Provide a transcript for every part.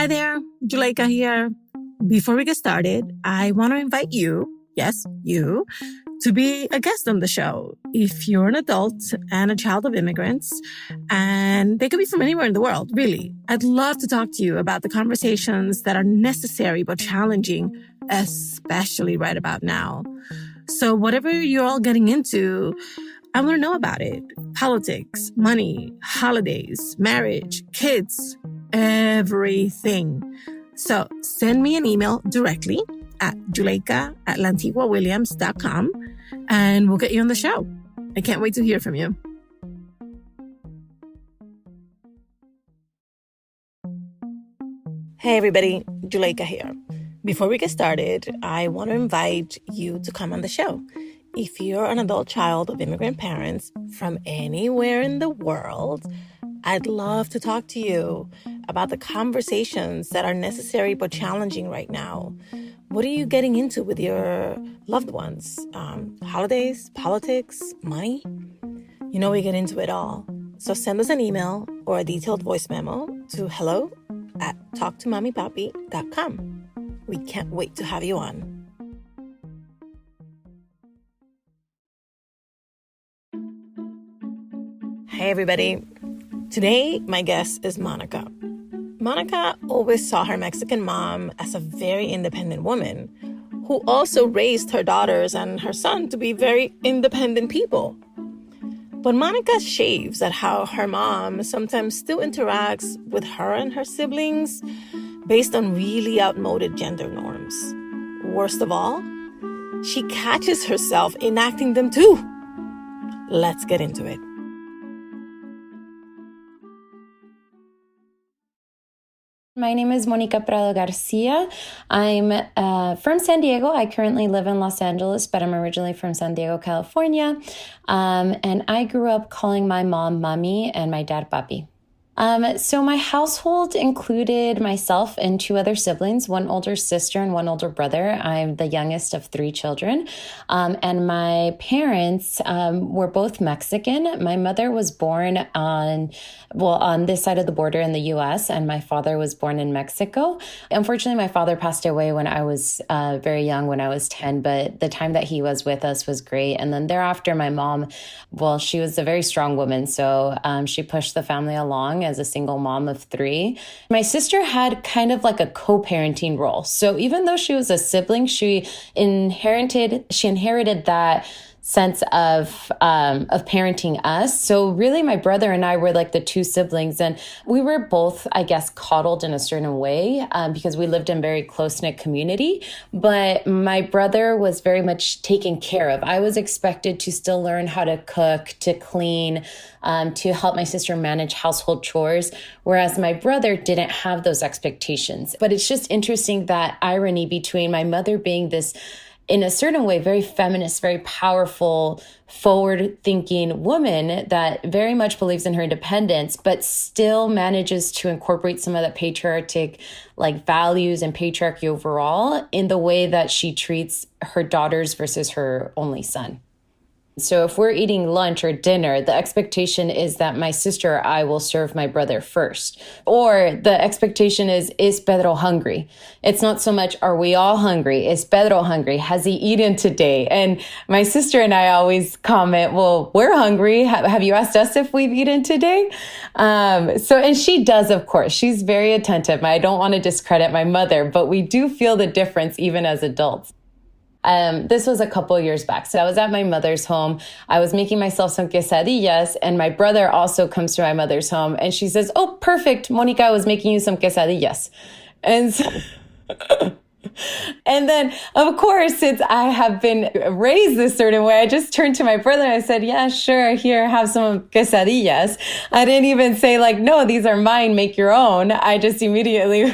Hi there, Juleka here. Before we get started, I want to invite you, yes, you, to be a guest on the show. If you're an adult and a child of immigrants, and they could be from anywhere in the world, really, I'd love to talk to you about the conversations that are necessary but challenging, especially right about now. So whatever you're all getting into, I want to know about it. Politics, money, holidays, marriage, kids, everything. So send me an email directly at juleka@lantiguawilliams.com and we'll get you on the show. I can't wait to hear from you. Hey everybody, Juleka here. Before we get started, I want to invite you to come on the show. If you're an adult child of immigrant parents from anywhere in the world, I'd love to talk to you about the conversations that are necessary but challenging right now. What are you getting into with your loved ones? Holidays, politics, money? You know we get into it all. So send us an email or a detailed voice memo to hello@talktomamypapi.com. We can't wait to have you on. Hey everybody. Today, my guest is Monica. Monica always saw her Mexican mom as a very independent woman who also raised her daughters and her son to be very independent people. But Monica shaves at how her mom sometimes still interacts with her and her siblings based on really outmoded gender norms. Worst of all, she catches herself enacting them too. Let's get into it. My name is Monica Prado Garcia. I'm from San Diego. I currently live in Los Angeles, but I'm originally from San Diego, California. And I grew up calling my mom Mamí and my dad Papí. So my household included myself and two other siblings, one older sister and one older brother. I'm the youngest of three children. And my parents were both Mexican. My mother was born on this side of the border in the U.S., and my father was born in Mexico. Unfortunately, my father passed away when I was very young, when I was 10, but the time that he was with us was great. And then thereafter, my mom, she was a very strong woman, so she pushed the family along as a single mom of three. My sister had kind of like a co-parenting role. So even though she was a sibling, she inherited that sense of parenting us. So really my brother and I were like the two siblings, and we were both, I guess, coddled in a certain way because we lived in a very close-knit community. But my brother was very much taken care of. I was expected to still learn how to cook, to clean, to help my sister manage household chores, whereas my brother didn't have those expectations. But it's just interesting, that irony between my mother being this, in a certain way, very feminist, very powerful, forward-thinking woman that very much believes in her independence, but still manages to incorporate some of that patriarchic values and patriarchy overall in the way that she treats her daughters versus her only son. So if we're eating lunch or dinner, the expectation is that my sister or I will serve my brother first. Or the expectation is Pedro hungry? It's not so much, are we all hungry? Is Pedro hungry? Has he eaten today? And my sister and I always comment, well, we're hungry. Have you asked us if we've eaten today? And she does, of course. She's very attentive. I don't want to discredit my mother, but we do feel the difference even as adults. This was a couple of years back. So I was at my mother's home. I was making myself some quesadillas, and my brother also comes to my mother's home, and she says, "Oh, perfect, Monica, I was making you some quesadillas." And so and then, of course, since I have been raised this certain way, I just turned to my brother and I said, yeah, sure, here, have some quesadillas. I didn't even say no, these are mine, make your own. I just immediately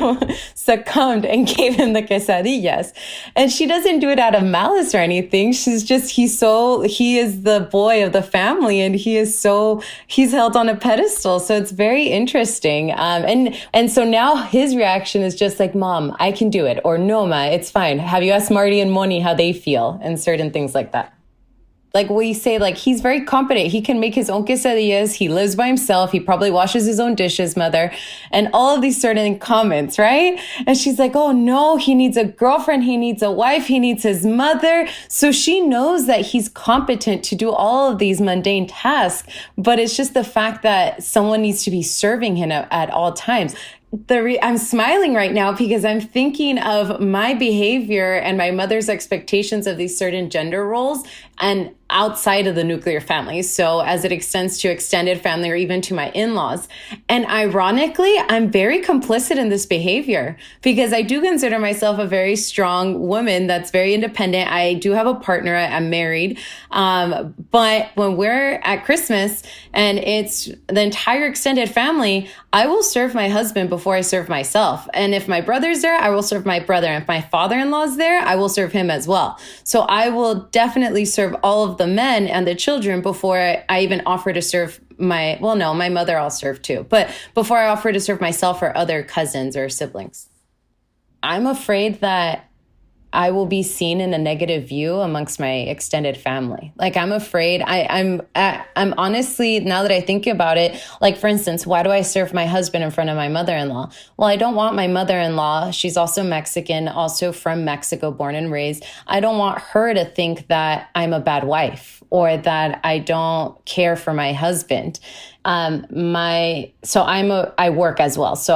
succumbed and gave him the quesadillas. And she doesn't do it out of malice or anything. She's just, he is the boy of the family, and he's held on a pedestal. So it's very interesting. And so now his reaction is just Mom, I can do it. Or no, Ma, it's fine. Have you asked Marty and Moni how they feel? And certain things like that. Like we say, like, he's very competent. He can make his own quesadillas. He lives by himself. He probably washes his own dishes, mother. And all of these certain comments, right? And she's like, oh no, he needs a girlfriend. He needs a wife. He needs his mother. So she knows that he's competent to do all of these mundane tasks. But it's just the fact that someone needs to be serving him at all times. I'm smiling right now because I'm thinking of my behavior and my mother's expectations of these certain gender roles and outside of the nuclear family. So as it extends to extended family or even to my in-laws. And ironically, I'm very complicit in this behavior because I do consider myself a very strong woman that's very independent. I do have a partner. I'm married. But when we're at Christmas and it's the entire extended family, I will serve my husband before I serve myself. And if my brother's there, I will serve my brother. And if my father-in-law's there, I will serve him as well. So I will definitely serve all of the men and the children before I even offer to serve my mother I'll serve too. But before I offer to serve myself or other cousins or siblings. I'm afraid that I will be seen in a negative view amongst my extended family. Like, I'm afraid I'm honestly, now that I think about it, like, for instance, why do I serve my husband in front of my mother-in-law? Well, I don't want my mother-in-law. She's also Mexican, also from Mexico, born and raised. I don't want her to think that I'm a bad wife or that I don't care for my husband. I work as well. So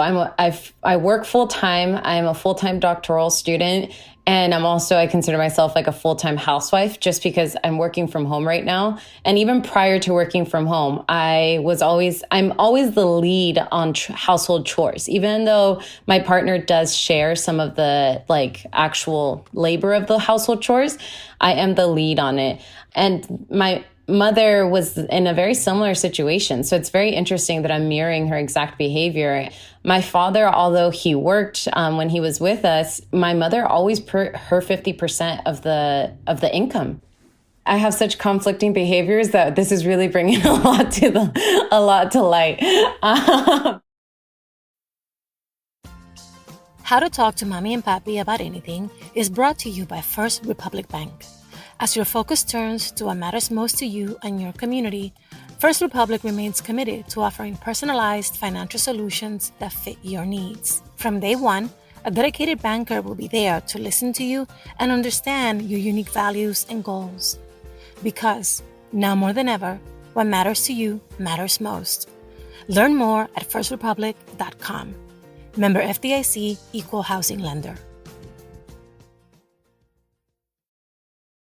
I work full time. I'm a full-time doctoral student. And I consider myself like a full-time housewife just because I'm working from home right now. And even prior to working from home, I'm always the lead on household chores, even though my partner does share some of the like actual labor of the household chores. I am the lead on it. And my mother was in a very similar situation. So it's very interesting that I'm mirroring her exact behavior. My father, although he worked when he was with us, my mother always put her 50% of the income. I have such conflicting behaviors that this is really bringing a lot to light. How to talk to Mamí and Papí about anything is brought to you by First Republic Bank. As your focus turns to what matters most to you and your community, First Republic remains committed to offering personalized financial solutions that fit your needs. From day one, a dedicated banker will be there to listen to you and understand your unique values and goals. Because, now more than ever, what matters to you matters most. Learn more at firstrepublic.com. Member FDIC, Equal Housing Lender.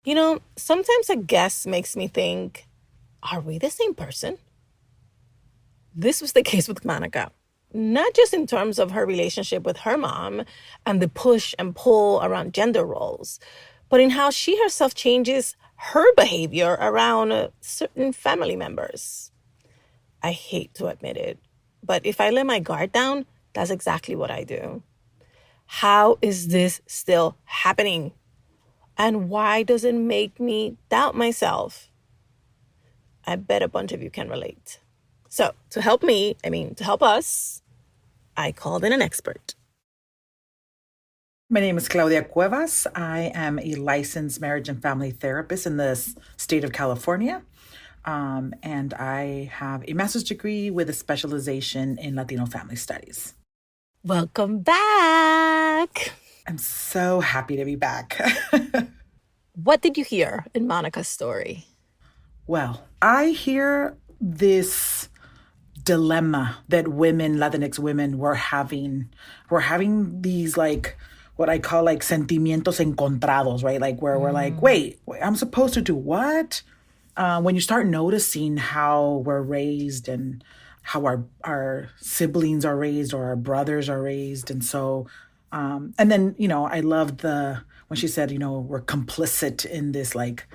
You know, sometimes a guest makes me think, are we the same person? This was the case with Monica. Not just in terms of her relationship with her mom and the push and pull around gender roles, but in how she herself changes her behavior around certain family members. I hate to admit it, but if I let my guard down, that's exactly what I do. How is this still happening? And why does it make me doubt myself? I bet a bunch of you can relate. So to help us, I called in an expert. My name is Claudia Cuevas. I am a licensed marriage and family therapist in the state of California. And I have a master's degree with a specialization in Latino family studies. Welcome back. I'm so happy to be back. What did you hear in Monica's story? Well, I hear this dilemma that Latinx women were having. We're having these like what I call like sentimientos encontrados, right? Like where we're like, wait, I'm supposed to do what? When you start noticing how we're raised and how our siblings are raised or our brothers are raised. And so, and then, I loved when she said, we're complicit in this like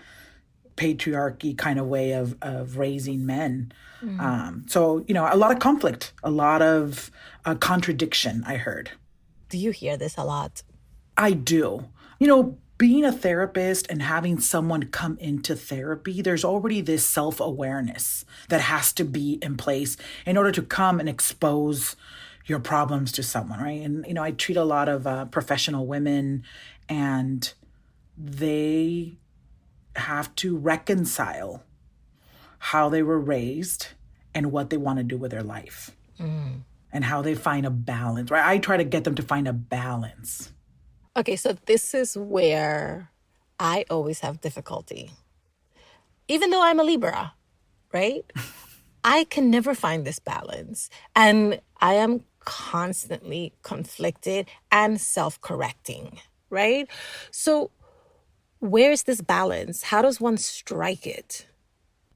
patriarchy kind of way of raising men. So, a lot of conflict, a lot of contradiction, I heard. Do you hear this a lot? I do. Being a therapist and having someone come into therapy, there's already this self-awareness that has to be in place in order to come and expose your problems to someone, right? And, I treat a lot of professional women, and they have to reconcile how they were raised and what they want to do with their life and how they find a balance, right? I try to get them to find a balance. Okay, so this is where I always have difficulty. Even though I'm a Libra, right? I can never find this balance. And I am constantly conflicted and self-correcting, right? So where's this balance? How does one strike it?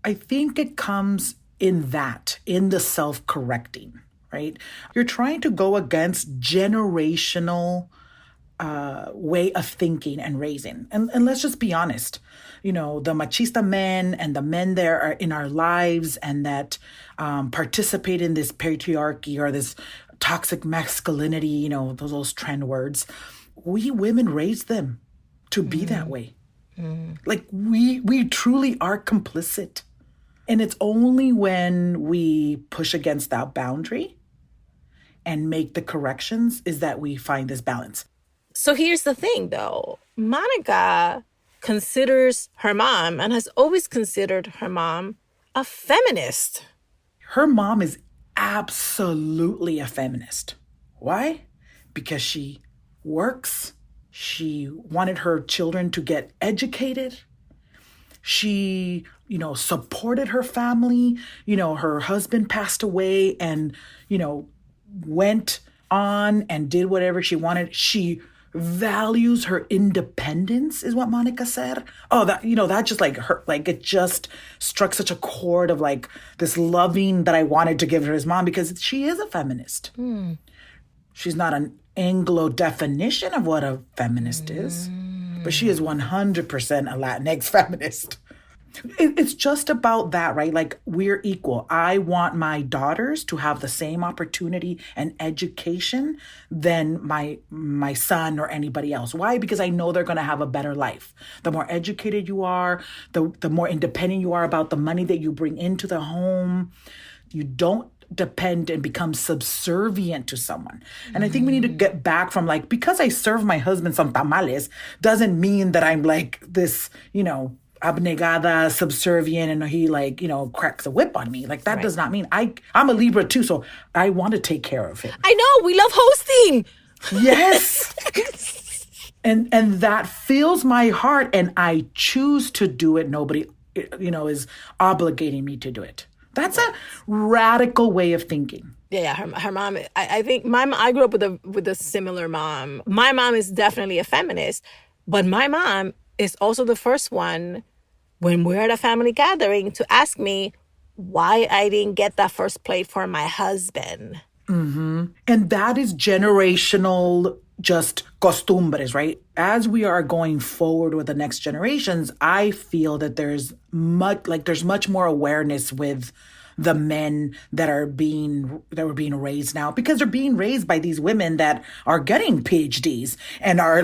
I think it comes in the self-correcting, right? You're trying to go against generational way of thinking and raising. And let's just be honest, the machista men and the men there are in our lives and that participate in this patriarchy or this toxic masculinity, those trend words. We women raised them to be that way. Like we truly are complicit. And it's only when we push against that boundary and make the corrections is that we find this balance. So here's the thing, though. Monica considers her mom and has always considered her mom a feminist. Her mom is absolutely a feminist. Why? Because she works. She wanted her children to get educated. She, supported her family. Her husband passed away and, went on and did whatever she wanted. She values her independence is what Monica said. Oh, that just like her, like it just struck such a chord of like this loving that I wanted to give her as mom because she is a feminist. She's not an Anglo definition of what a feminist is, but she is 100% a Latinx feminist. It's just about that, right? Like we're equal. I want my daughters to have the same opportunity and education than my son or anybody else. Why? Because I know they're going to have a better life. The more educated you are, the more independent you are about the money that you bring into the home. You don't depend and become subservient to someone. And I think we need to get back from like, because I serve my husband some tamales doesn't mean that I'm like this, abnegada, subservient, and he cracks a whip on me. Like that Right. does not mean I'm a Libra too, so I want to take care of him. I know, we love hosting. Yes. and that fills my heart and I choose to do it. Nobody, is obligating me to do it. That's a radical way of thinking. Yeah, her mom. I think I grew up with a similar mom. My mom is definitely a feminist, but my mom is also the first one when we're at a family gathering to ask me why I didn't get that first plate for my husband. And that is generational, just costumbres, right? As we are going forward with the next generations, I feel that there's much more awareness with the men that were being raised now, because they're being raised by these women that are getting PhDs and are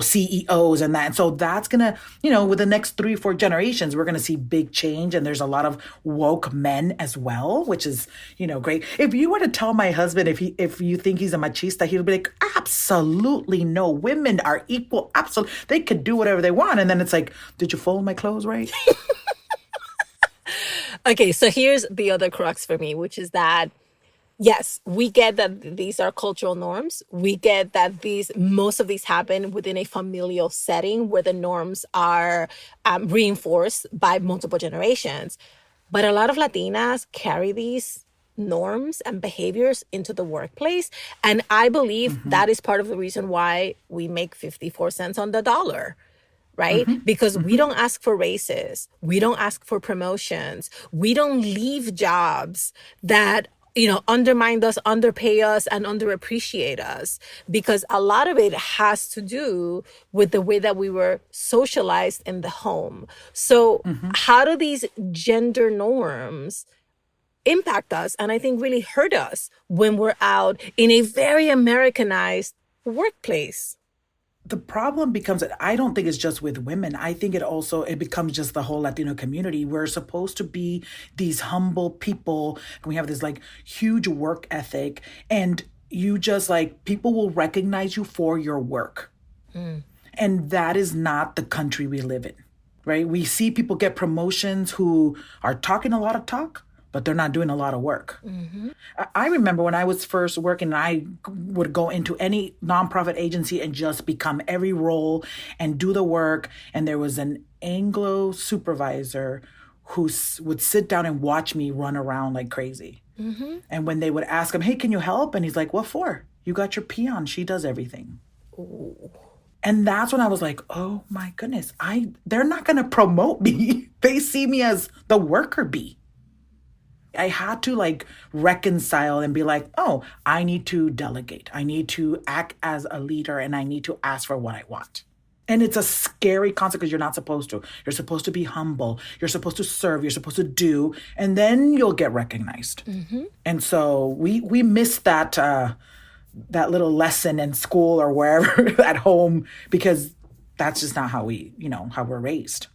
CEOs and that. And so that's gonna, with the next 3-4 generations, we're gonna see big change. And there's a lot of woke men as well, which is, great. If you were to tell my husband, if you think he's a machista, he'll be like, absolutely no, women are equal. Absolutely. They could do whatever they want. And then it's like, did you fold my clothes right? Okay, so here's the other crux for me, which is that, yes, we get that these are cultural norms. We get that most of these happen within a familial setting where the norms are reinforced by multiple generations. But a lot of Latinas carry these norms and behaviors into the workplace. And I believe that is part of the reason why we make 54 cents on the dollar. Right? Because we don't ask for raises. We don't ask for promotions. We don't leave jobs that, undermine us, underpay us, and underappreciate us. Because a lot of it has to do with the way that we were socialized in the home. So how do these gender norms impact us and I think really hurt us when we're out in a very Americanized workplace? The problem becomes that I don't think it's just with women. I think it becomes just the whole Latino community. We're supposed to be these humble people. And we have this huge work ethic. And you just people will recognize you for your work. And that is not the country we live in. right? We see people get promotions who are talking a lot of talk, but they're not doing a lot of work. Mm-hmm. I remember when I was first working, I would go into any nonprofit agency and just become every role and do the work. And there was an Anglo supervisor who would sit down and watch me run around like crazy. Mm-hmm. And when they would ask him, hey, can you help? And he's like, what for? You got your peon. She does everything. Ooh. And that's when I was like, oh my goodness, they're not going to promote me. They see me as the worker bee. I had to like reconcile and be like, oh, I need to delegate. I need to act as a leader and I need to ask for what I want. And it's a scary concept because you're not supposed to. You're supposed to be humble. You're supposed to serve. You're supposed to do, and then you'll get recognized. Mm-hmm. And so we missed that little lesson in school or wherever at home, because that's just not how how we're raised.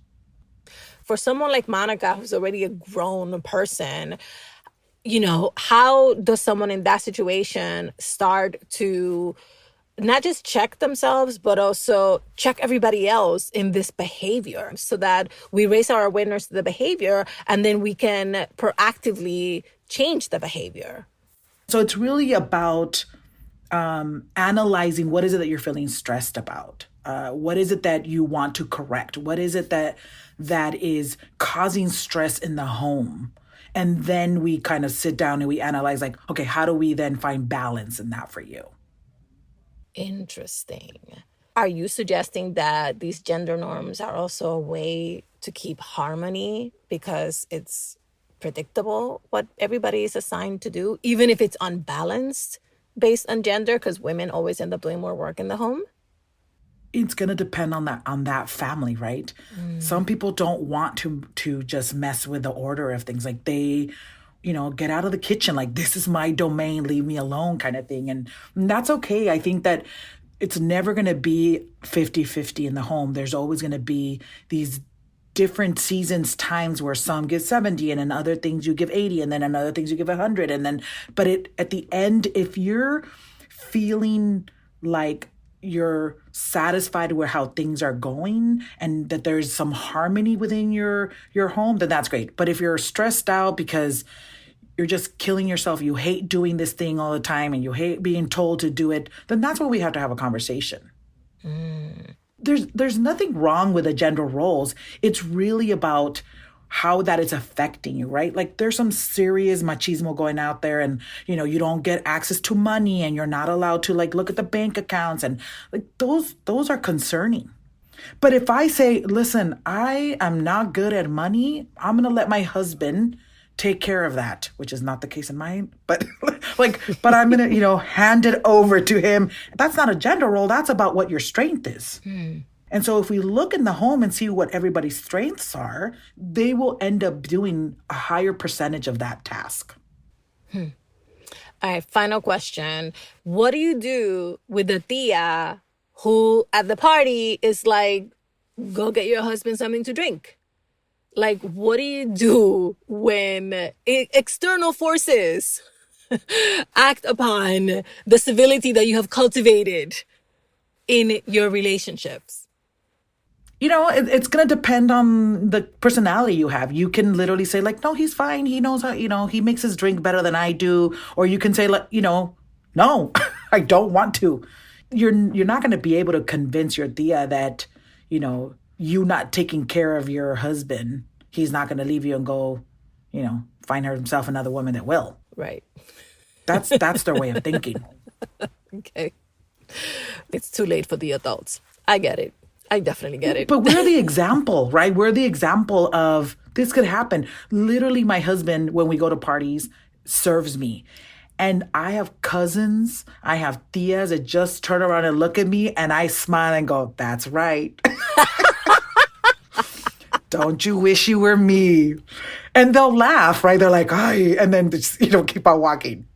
For someone like Monica, who's already a grown person, how does someone in that situation start to not just check themselves, but also check everybody else in this behavior so that we raise our awareness to the behavior and then we can proactively change the behavior? So it's really about analyzing what is it that you're feeling stressed about. What is it that you want to correct? What is it that is causing stress in the home? And then we kind of sit down and we analyze like, okay, how do we then find balance in that for you? Interesting. Are you suggesting that these gender norms are also a way to keep harmony because it's predictable what everybody is assigned to do, even if it's unbalanced based on gender, because women always end up doing more work in the home? It's going to depend on that family, right? Mm. Some people don't want to just mess with the order of things. Like they, get out of the kitchen. Like, this is my domain, leave me alone kind of thing. And that's okay. I think that it's never going to be 50-50 in the home. There's always going to be these different seasons, times where some give 70 and in other things you give 80 and then in other things you give 100. And then, but at the end, if you're feeling like you're satisfied with how things are going and that there's some harmony within your home, then that's great. But if you're stressed out because you're just killing yourself, you hate doing this thing all the time and you hate being told to do it, then that's when we have to have a conversation. Mm. There's nothing wrong with the gender roles. It's really about how that is affecting you, right? Like there's some serious machismo going out there and, you don't get access to money and you're not allowed to like look at the bank accounts and like those are concerning. But if I say, listen, I am not good at money, I'm going to let my husband take care of that, which is not the case in mine, but I'm going to, hand it over to him. That's not a gender role. That's about what your strength is. Hmm. And so if we look in the home and see what everybody's strengths are, they will end up doing a higher percentage of that task. All right, final question. What do you do with the tia who at the party is like, go get your husband something to drink? Like, what do you do when external forces act upon the civility that you have cultivated in your relationships? It's going to depend on the personality you have. You can literally say like, no, he's fine. He knows how, he makes his drink better than I do. Or you can say like, no, I don't want to. You're not going to be able to convince your tia that, you not taking care of your husband, he's not going to leave you and go, find himself another woman that will. Right. That's their way of thinking. Okay. It's too late for the adults. I get it. I definitely get it. But we're the example, right? We're the example of this could happen. Literally, my husband, when we go to parties, serves me. And I have cousins, I have tias that just turn around and look at me and I smile and go, that's right. Don't you wish you were me? And they'll laugh, right? They're like, ay, and then just, keep on walking.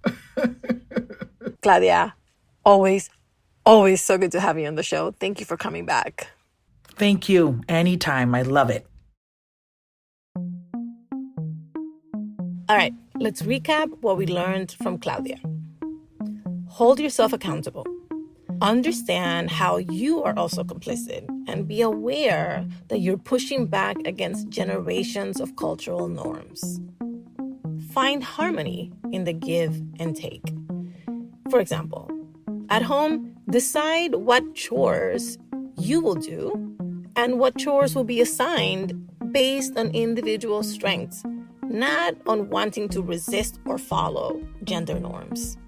Claudia, always so good to have you on the show. Thank you for coming back. Thank you. Anytime. I love it. All right, let's recap what we learned from Claudia. Hold yourself accountable. Understand how you are also complicit and be aware that you're pushing back against generations of cultural norms. Find harmony in the give and take. For example, at home, decide what chores you will do and what chores will be assigned based on individual strengths, not on wanting to resist or follow gender norms.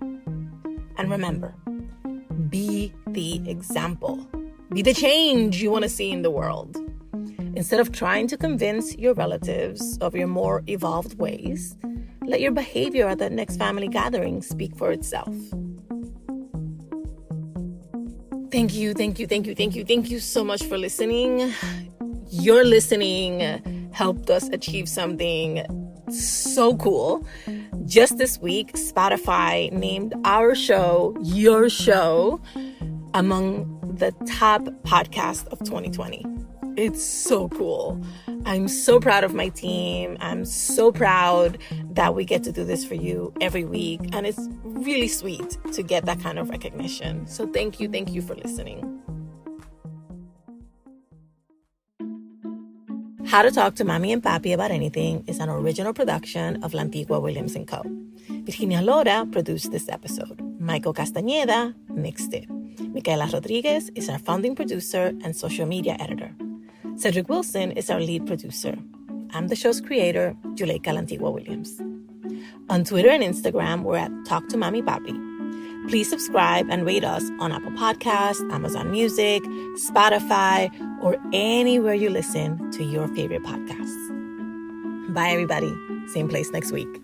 And remember, be the example. Be the change you want to see in the world. Instead of trying to convince your relatives of your more evolved ways, let your behavior at the next family gathering speak for itself. Thank you so much for listening. Your listening helped us achieve something so cool. Just this week, Spotify named our show, your show, among the top podcast of 2020. It's so cool. I'm so proud of my team. I'm so proud that we get to do this for you every week. And it's really sweet to get that kind of recognition. So thank you for listening. How to Talk to Mamí and Papí About Anything is an original production of Lantigua Williams & Co. Virginia Lora produced this episode. Michael Castañeda mixed it. Micaela Rodriguez is our founding producer and social media editor. Cedric Wilson is our lead producer. I'm the show's creator, Juleika Lantigua Williams. On Twitter and Instagram, we're at Talk to Mamí Papí. Please subscribe and rate us on Apple Podcasts, Amazon Music, Spotify, or anywhere you listen to your favorite podcasts. Bye, everybody. Same place next week.